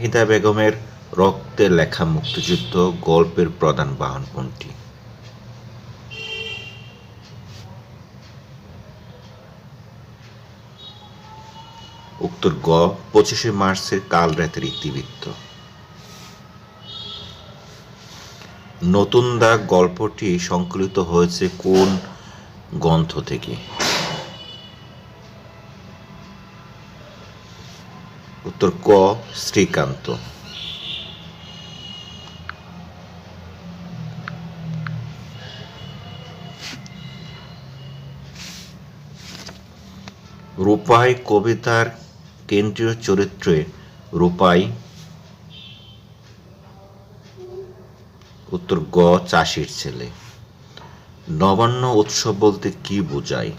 নাহিদা বেগমের রক্তে লেখা মুক্তিযুদ্ধ গল্পের প্রধান বাহন কোনটি? উত্তর গ 25শে মার্চের কাল রাতের ইতিবৃত্ত। নতুন দাগ গল্পটি সংকলিত হয়েছে কোন গ্রন্থ থেকে? উত্তর ক শ্রীকান্ত। রূপাই কবিতার কেন্দ্রীয় চরিত্রে রূপাই? উত্তর গ চাষির ছেলে। নবান্ন উৎসব বলতে কি বোঝায়?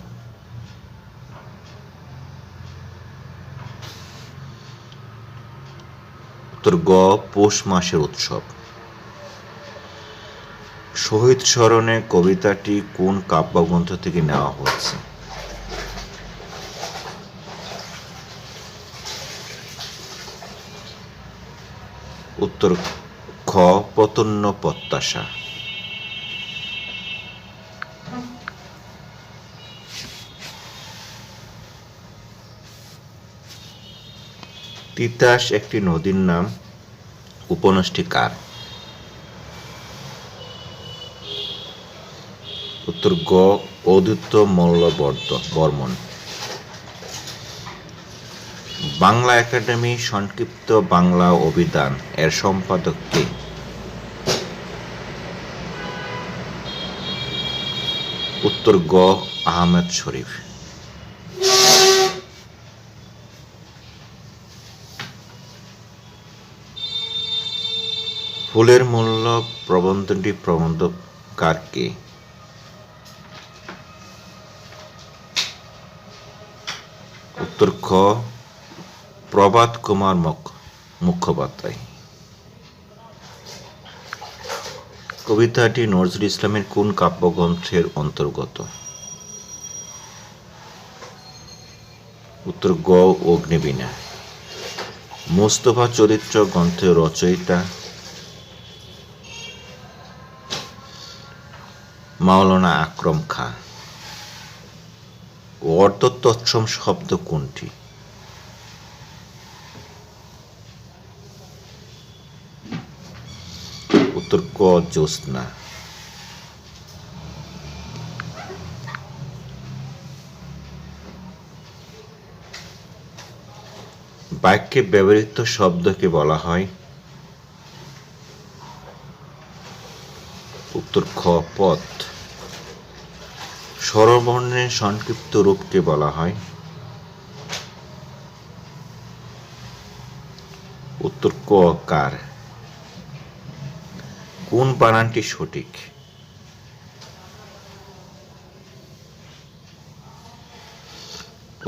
উত্তর গ পৌষ মাসের উৎসব। শহীদ স্মরণে কবিতাটি কোন কাব্যগ্রন্থ থেকে নেওয়া হয়েছে? উত্তর খ প্রতন্য প্রত্যাশা। তিতাস একটি নদীর নাম, উপন্যাসটি কার? উত্তর গ অদ্বৈত মল্ল বর্মন। বাংলা একাডেমি সংক্ষিপ্ত বাংলা অভিধান এর সম্পাদক কে? উত্তর গ আহমেদ শরীফ। ফুলের মূল্য প্রবন্ধটি প্রবন্ধকার কে? উত্তর খ প্রভাত কুমার মুখোপাধ্যায়। কবিতাটি নজরুল ইসলামের কোন কাব্যগ্রন্থের অন্তর্গত? উত্তর গ অগ্নিবীণা। মোস্তফা চরিত্র গ্রন্থের রচয়িতা? মাওলানা আকরম খাঁ। অর্ধতৎসম শব্দ কোনটি? উত্তর ক জ্যোৎস্না। বাক্যে ব্যবহৃত শব্দকে বলা হয়? উত্তর খ পথ। স্বরবর্ণের সংক্ষিপ্ত রূপকে বলা হয়? উত্তর ক কার। কোন বানানটি সঠিক?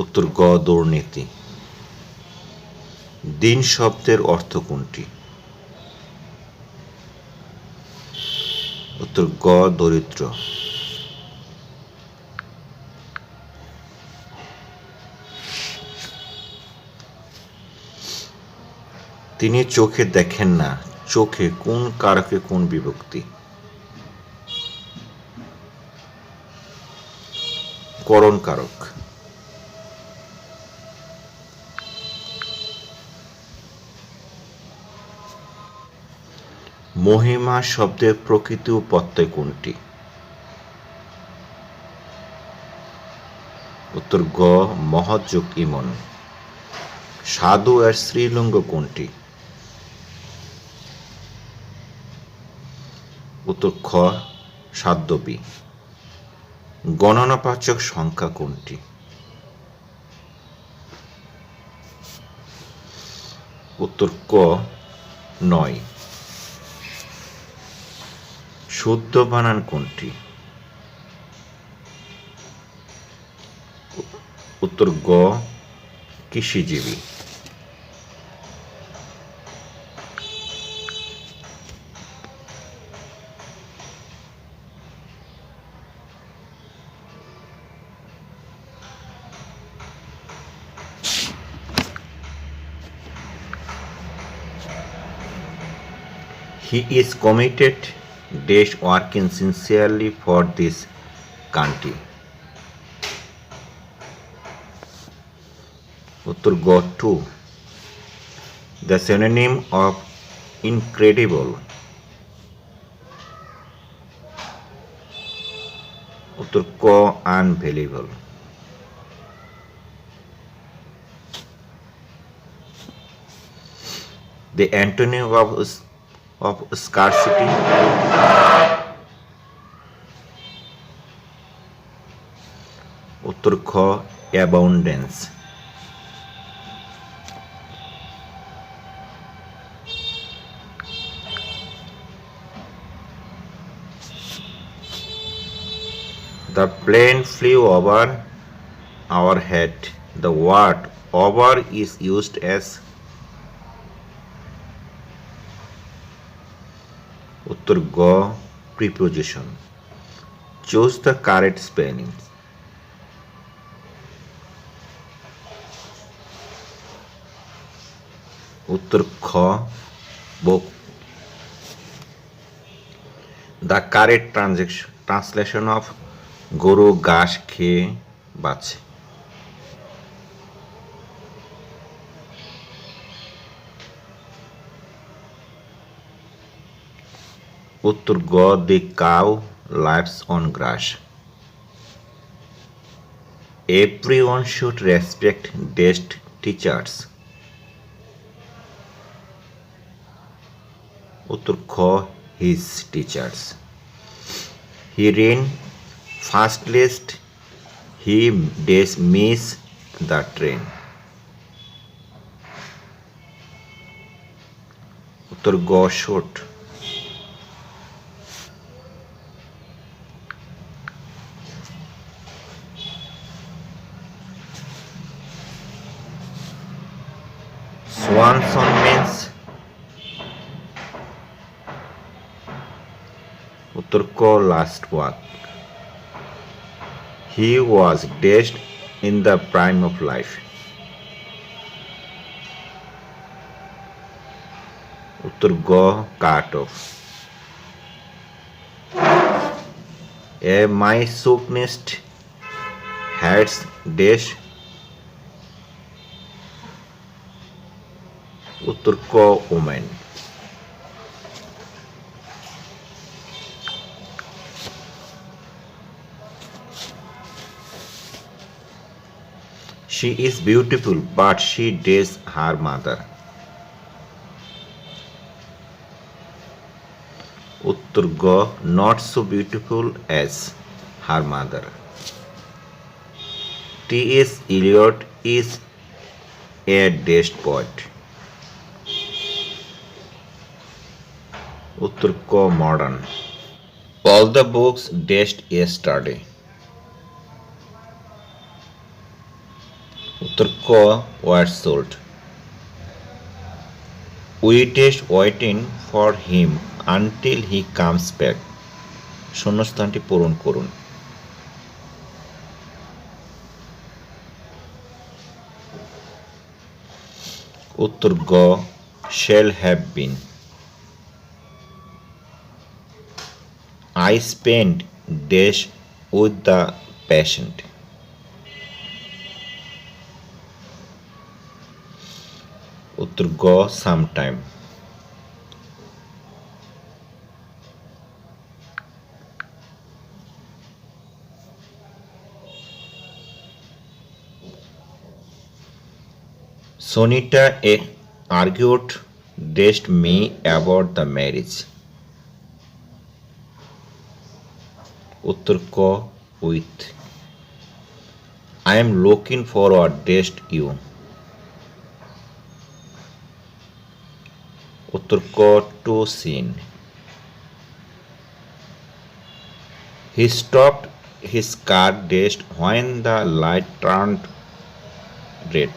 উত্তর গ দুর্নীতি। দিন শব্দের অর্থ কোনটি? উত্তর গ দরিদ্র। তিনি চোখে দেখেন না, চোখে কোন কারকে কোন বিভক্তি? করণ কারক। মহিমা শব্দের প্রকৃতি ও প্রত্যয় কোনটি? উত্তর গ মহৎ যোগ ইমন। সাধু এর স্ত্রীলিঙ্গ কোনটি? উত্তর খ সাধ্যবী। গণনাবাচক সংখ্যা কোনটি? উত্তর ক 9। শুদ্ধ বানান কোনটি? উত্তর গ কৃষিজীবী। He is committed dash working sincerely for this country. উত্তর গ two. The synonym of incredible. উত্তর ক unbelievable. The antonym of scarcity. উত্তর খ abundance. The plane flew over our head. The word over is used as উত্তর গ preposition. Choose the correct spelling. উত্তর খ book. The correct translation of গরু ঘাস খেয়ে বাঁচে। উত্তর গ the cow lives on grass. Everyone should respect their teachers. উত্তর খ his teachers. He ran fastest. He does miss the train. উত্তর গ short. Swan song means উত্তর ক last walk. He was dashed in the prime of life. উত্তর গ cut off. A misogynist hates dash. উত্তর ক woman. She is beautiful, but she dates her mother. উত্তর গ not so beautiful as her mother. T.S. Eliot is a dashed poet. উত্তর ক modern. All the books dashed yesterday. উত্তর ক were sold. We dash waiting for him until he comes back. শূন্যস্থানটি পূরণ করুন। উত্তর গ shall have been. I spent dash with the patient. উত্তর গ sometime. Sonita argued dashed me about the marriage. উত্তর ক with. I am looking forward dashed you. উত্তর ক to seen. He stopped his car dashed when the light turned red.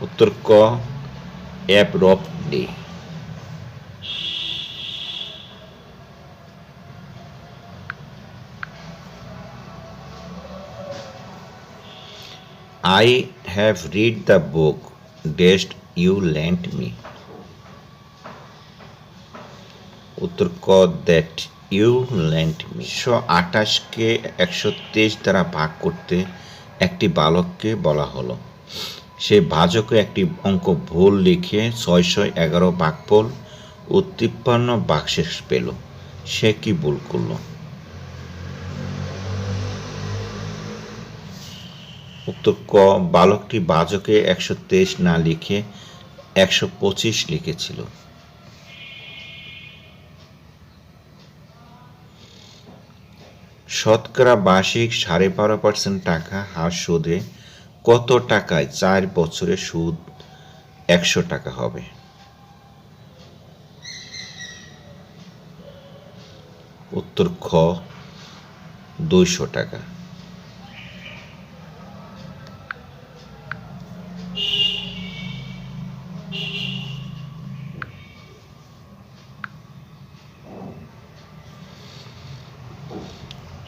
উত্তর ক abruptly. I have read the book dashed you lent me. উত্তর ক, that you lent me. 128কে 123 দ্বারা ভাগ করতে একটি বালককে বলা হলো। সে ভাজকে একটি অঙ্ক ভুল লিখে 611 ভাগফল ও 53 ভাগশেষ পেল। সে কি ভুল করল? উত্তর ক, বালকটি ভাজকে 123 না লিখে 125 লিখেছিল। শতকরা বার্ষিক 12.5% টাকা হার সুদে কত টাকায় 4 বছরে সুদ 100 টাকা হবে? উত্তর খ, 200 টাকা।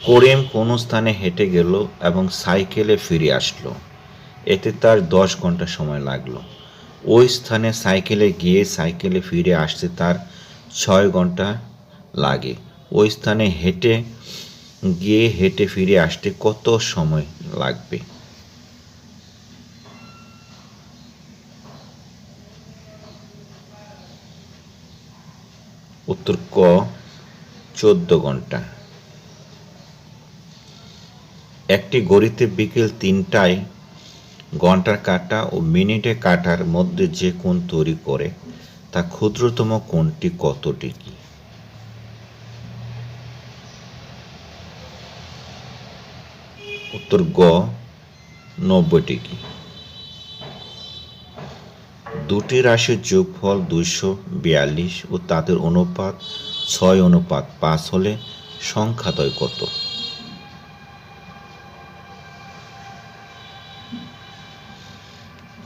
করিম কোনো স্থানে হেঁটে গেল এবং সাইকেলে ফিরে আসলো। এতে তার 10 ঘন্টা সময় লাগলো। ওই স্থানে সাইকেলে গিয়ে সাইকেলে ফিরে আসতে তার 6 ঘন্টা লাগে। ওই স্থানে হেঁটে গিয়ে হেঁটে ফিরে আসতে কত সময় লাগবে? উত্তর ক, 14 ঘন্টা। একটি ঘড়িতে বিকেল 3টায় ঘন্টার কাঁটা ও মিনিটে কাঁটার মধ্যে যে কোণ তৈরি করে তা ক্ষুদ্রতম কোণটি কত ডিগ্রি? উত্তর গ, 90 ডিগ্রি। দুটি রাশির যোগফল 242 ও তাদের অনুপাত 6:5 হলে সংখ্যাদ্বয় কত?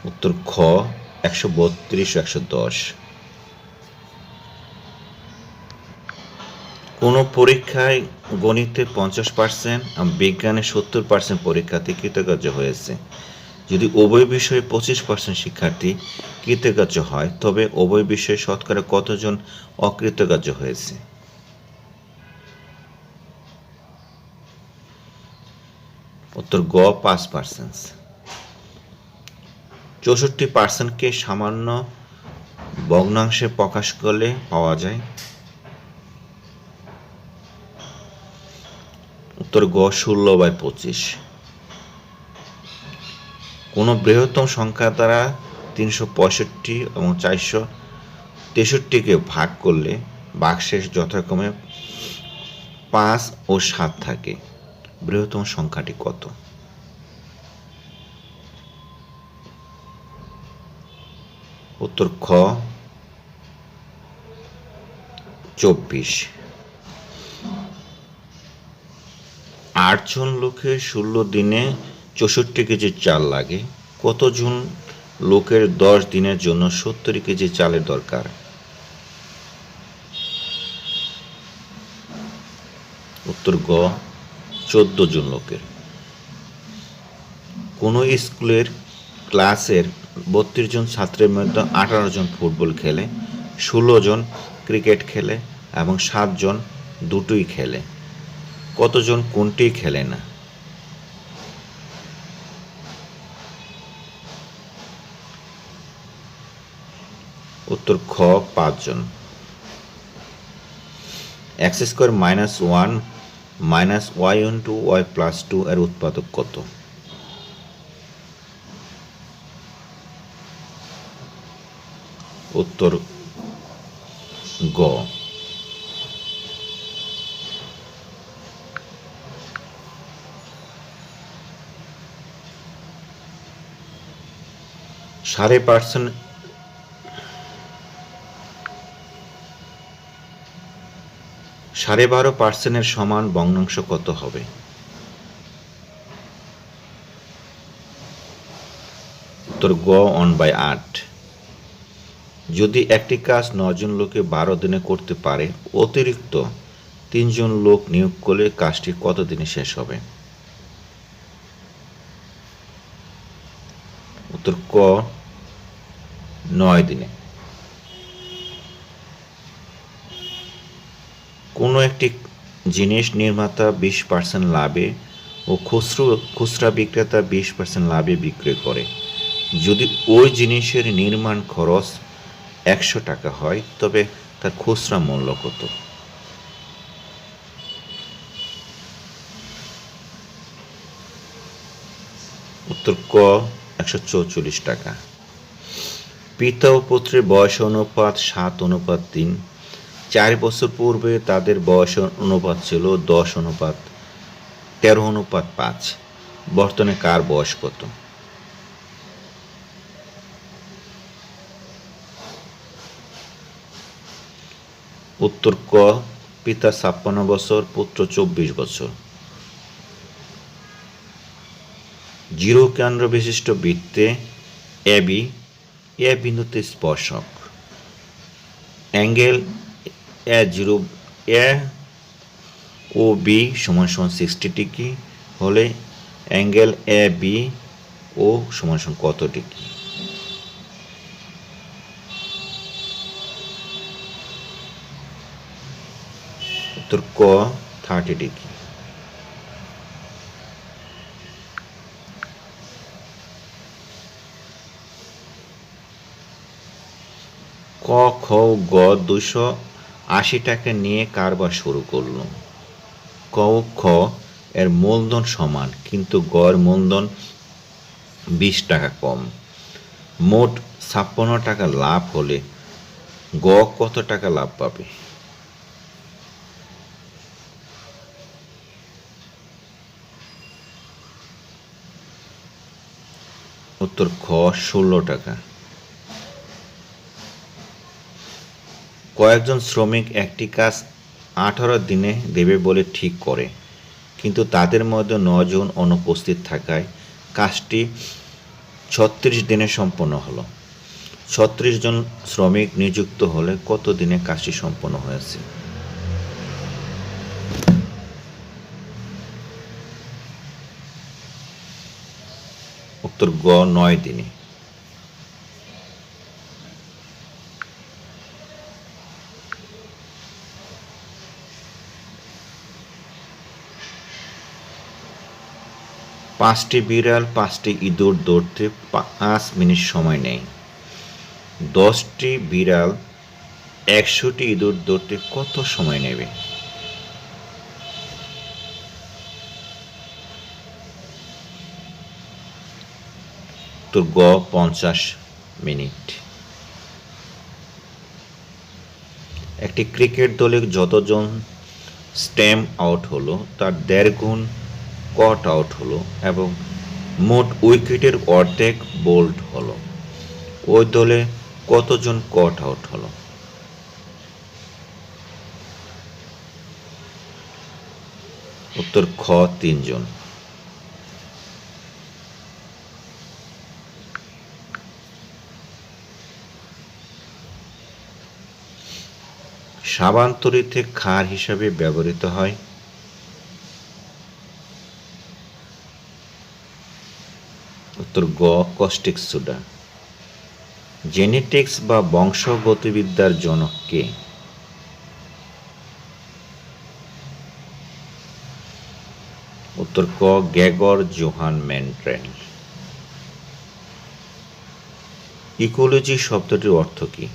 উত্তর খ, 132 ও 110। কোনো পরীক্ষায় গণিতে 50% বিজ্ঞানে 70% পরীক্ষার্থী কৃতকার্য হয়েছে। যদি উভয় বিষয়ে 25% শিক্ষার্থী কৃতকার্য হয় তবে উভয় বিষয়ে শতকরা কতজন অকৃতকার্য হয়েছে? উত্তর গ, 5%। 64%কে সামান্য ভগ্নাংশে প্রকাশ করলে পাওয়া যায়। উত্তর গ, 16/25। কোনো বৃহত্তম সংখ্যা দ্বারা 365 এবং 463কে ভাগ করলে ভাগশেষ যথাক্রমে 5 ও 7 থাকে। বৃহত্তম সংখ্যাটি কত? উত্তর খ, 24। 8 জন লোকের 16 দিনে 64 কেজি চাল লাগে। কতজন লোকের 10 দিনের জন্য 70 কেজি চালের দরকার? উত্তর গ, 14 জন লোকের। কোনো স্কুলের ক্লাসের 32 জন ছাত্রের মধ্যে 18 জন ফুটবল খেলে, 16 জন ক্রিকেট খেলে এবং 7 জন দুটোই খেলে। কতজন কোনটি খেলে না? উত্তর খ, 5 জন। x² - 1 - y * y + 2 এর উৎপাদক কত? উত্তর গ। সাড়ে 12% সমান ভগ্নাংশ কত হবে? উত্তর গ, 1/8। যদি একটি কাজ 9 জন লোকে 12 দিনে করতে পারে, অতিরিক্ত 3 জন লোক নিয়োগ করলে কাজটি কত দিনে শেষ হবে? উত্তর ক, 9 দিনে। কোনো একটি জিনিস নির্মাতা 20% লাভে ও খুচরা বিক্রেতা 20% লাভে বিক্রয় করে। যদি ওই জিনিসের নির্মাণ খরচ 100 টাকা হয় তবে তার খুচরা মূল্য কত? উত্তর ক 144 টাকা। পিতা ও পুত্রের বয়স অনুপাত 7:3। 4 বছর পূর্বে তাদের বয়স অনুপাত ছিল 10:13:5। বর্তমানে কার বয়স কত? উত্তর ক পিতা 56 বছর, পুত্র 24 বছর। জিরো কেন্দ্র বিশিষ্ট বৃত্তে এবি এ বিন্দুতে স্পর্শক। অ্যাঙ্গেল এ ও বি সমান 60 ডিগ্রি হলে অ্যাঙ্গেল এ বি ও সমান কত ডিগ্রি? উত্তর ক 30 ডিগ্রি। ক খ গ 280 টাকা নিয়ে কারবার শুরু করল। ক ও খ এর মূলধন সমান কিন্তু গড় মূলধন 20 টাকা কম। মোট 56 টাকা লাভ হলে গ কত টাকা লাভ পাবে? উত্তর খ 16 টাকা। কয়েকজন শ্রমিক একটি কাজ 18 দিনে দেবে বলে ঠিক করে, কিন্তু তাদের মধ্যে 9 জন অনুপস্থিত থাকায় কাজটি 36 দিনে সম্পন্ন হলো। 36 জন শ্রমিক নিযুক্ত হলে কত দিনে কাজটি সম্পন্ন হয়েছে? উত্তর গ 9 দিনে। পাঁচটি বিড়াল 5টি ইঁদুর ধরতে 5 মিনিট সময় নেয়। 10টি বিড়াল 100টি ইঁদুর ধরতে কত সময় নেবে? তো গ 50 মিনিট। একটি ক্রিকেট দলে যতজন স্ট্যাম্প আউট হলো তার 1.5 গুণ কট আউট হলো এবং মোট উইকেটের অর্ধেক বোল্ড হলো। ওই দলে কতজন কট আউট হলো? উত্তর খ 3 জন। সাবান তৈরিতে ক্ষার হিসাবে ব্যবহৃত হয়। উত্তর গ কস্টিক সোডা। জেনেটিক্স বা বংশগতিবিদ্যার জনক কে? উত্তর ক গ্রেগর জোহান মেন্ডেল। ইকোলজি শব্দটির অর্থ কি?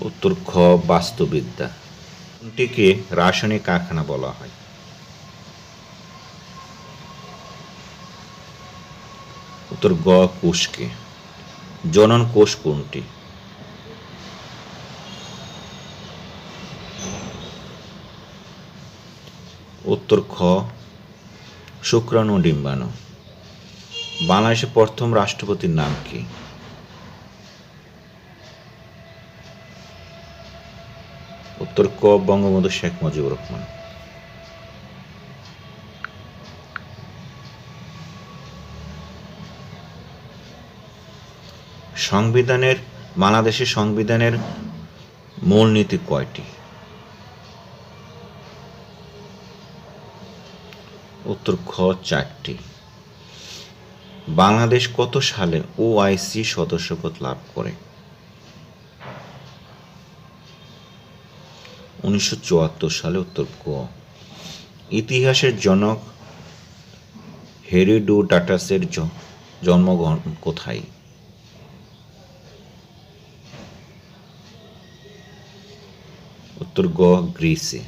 উত্তর খ বাস্তুবিদ্যা। কোনটিকে রাসায়নিক কারখানা বলা হয়? উত্তর গ কোষকে। জনন কোষ কোনটি? উত্তর খ শুক্রাণু ডিম্বাণু। বাংলাদেশের প্রথম রাষ্ট্রপতির নাম কি? উত্তর ক বঙ্গবন্ধু শেখ মুজিবুর রহমান। বাংলাদেশের সংবিধানের মূলনীতি কয়টি? উত্তর খ 4টি। বাংলাদেশ কত সালে ওআইসি সদস্যপদ লাভ করে? 1974 সালে। উত্তর ক। ইতিহাসের জনক হেরোডোটাসের জন্মগ্রহণ কোথায়? উত্তর গ, গ্রিসে।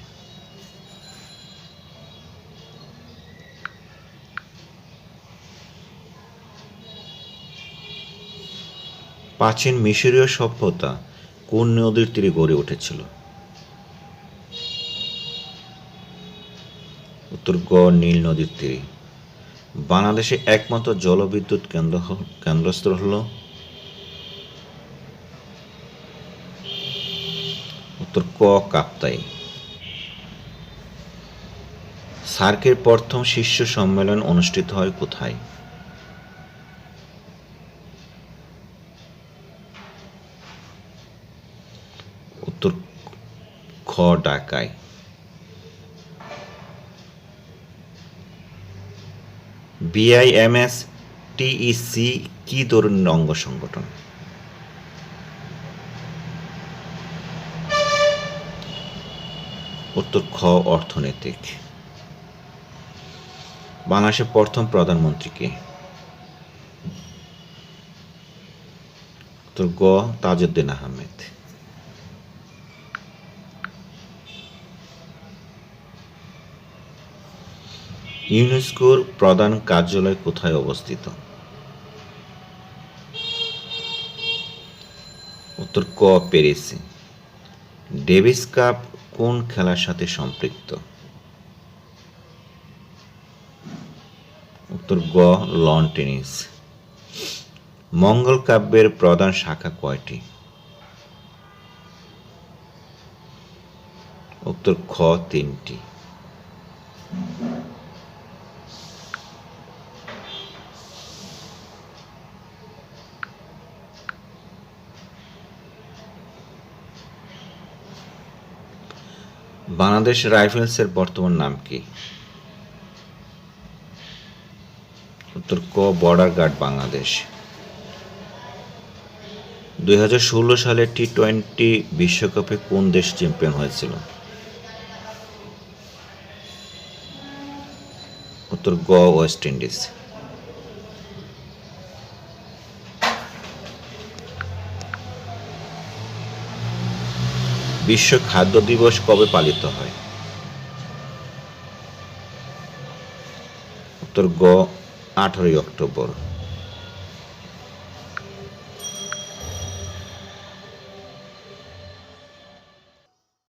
প্রাচীন মিশরীয় সভ্যতা কোন নদীর তীরে গড়ে উঠেছিল? উত্তর গ, নীল নদীর তীরে। বাংলাদেশে একমাত্র জলবিদ্যুৎ কেন্দ্রস্থল হল? উত্তর ক, কাপ্তাই। সার্কের প্রথম শীর্ষ সম্মেলন অনুষ্ঠিত হয় কোথায়? উত্তর খ, ঢাকায়। বিআইএমএস টিইসি কি ধরনের অঙ্গ সংগঠন? উত্তর খ, অর্থনৈতিক। বাংলাদেশের প্রথম প্রধানমন্ত্রী কে? উত্তর গ, তাজউদ্দিন আহমেদ। ইউনেস্কোর প্রধান কার্যালয় কোথায় অবস্থিত? উত্তর ক, প্যারিসে। ডেভিস কাপ কোন খেলার সাথে সম্পৃক্ত? উত্তর গ, লন টেনিস। মঙ্গল কাব্যের প্রধান শাখা কয়টি? উত্তর খ, 3টি। বাংলাদেশ রাইফেলসের বর্তমান নাম কি? উত্তর ক, বর্ডার গার্ড বাংলাদেশ। 2016 সালে টি-20 বিশ্বকাপে কোন দেশ চ্যাম্পিয়ন হয়েছিল? উত্তর গ, ওয়েস্ট ইন্ডিজ। বিশ্ব খাদ্য দিবস কবে পালিত হয়? উত্তর গ, 18 অক্টোবর।